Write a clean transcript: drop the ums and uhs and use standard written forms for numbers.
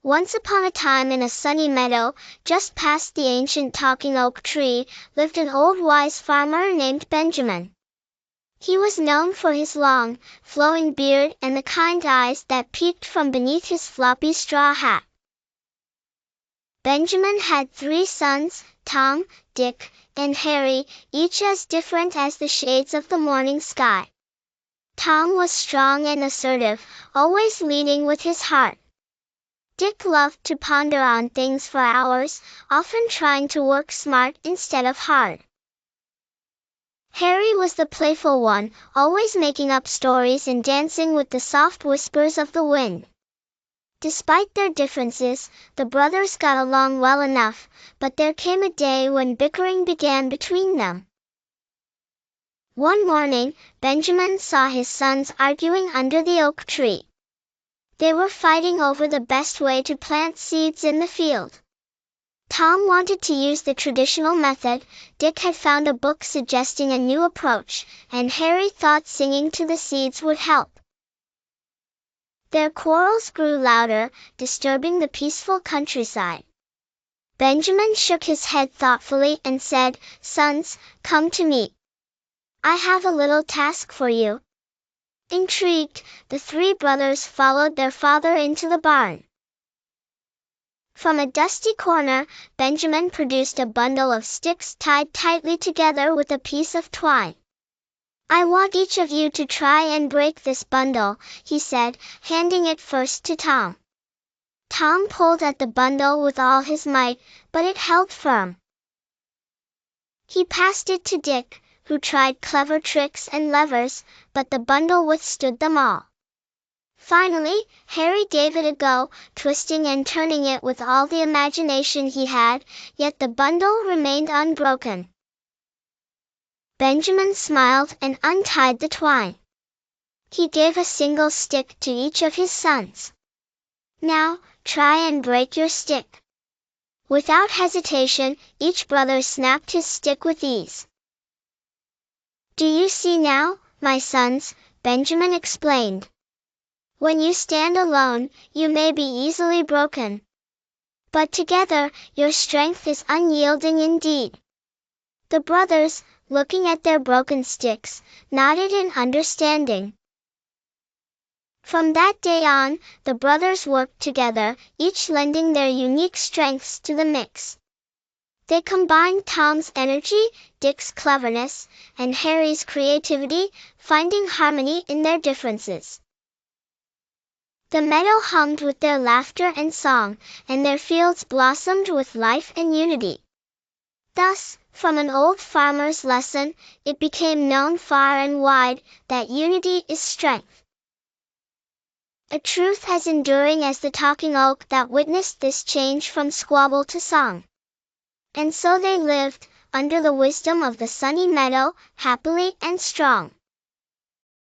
Once upon a time in a sunny meadow, just past the ancient talking oak tree, lived an old wise farmer named Benjamin. He was known for his long, flowing beard and the kind eyes that peeked from beneath his floppy straw hat. Benjamin had 3 sons, Tom, Dick, and Harry, each as different as the shades of the morning sky. Tom was strong and assertive, always leading with his heart. Dick loved to ponder on things for hours, often trying to work smart instead of hard. Harry was the playful one, always making up stories and dancing with the soft whispers of the wind. Despite their differences, the brothers got along well enough, but there came a day when bickering began between them. One morning, Benjamin saw his sons arguing under the oak tree. They were fighting over the best way to plant seeds in the field. Tom wanted to use the traditional method, Dick had found a book suggesting a new approach, and Harry thought singing to the seeds would help. Their quarrels grew louder, disturbing the peaceful countryside. Benjamin shook his head thoughtfully and said, "Sons, come to me. I have a little task for you." Intrigued, the 3 brothers followed their father into the barn. From a dusty corner, Benjamin produced a bundle of sticks tied tightly together with a piece of twine. "I want each of you to try and break this bundle," he said, handing it first to Tom. Tom pulled at the bundle with all his might, but it held firm. He passed it to Dick, who tried clever tricks and levers, but the bundle withstood them all. Finally, Harry gave it a go, twisting and turning it with all the imagination he had, yet the bundle remained unbroken. Benjamin smiled and untied the twine. He gave a single stick to each of his sons. "Now, try and break your stick." Without hesitation, each brother snapped his stick with ease. "Do you see now, my sons?" Benjamin explained. "When you stand alone, you may be easily broken. But together, your strength is unyielding indeed." The brothers, looking at their broken sticks, nodded in understanding. From that day on, the brothers worked together, each lending their unique strengths to the mix. They combined Tom's energy, Dick's cleverness, and Harry's creativity, finding harmony in their differences. The meadow hummed with their laughter and song, and their fields blossomed with life and unity. Thus, from an old farmer's lesson, it became known far and wide that unity is strength. A truth as enduring as the talking oak that witnessed this change from squabble to song. And so they lived, under the wisdom of the sunny meadow, happily and strong.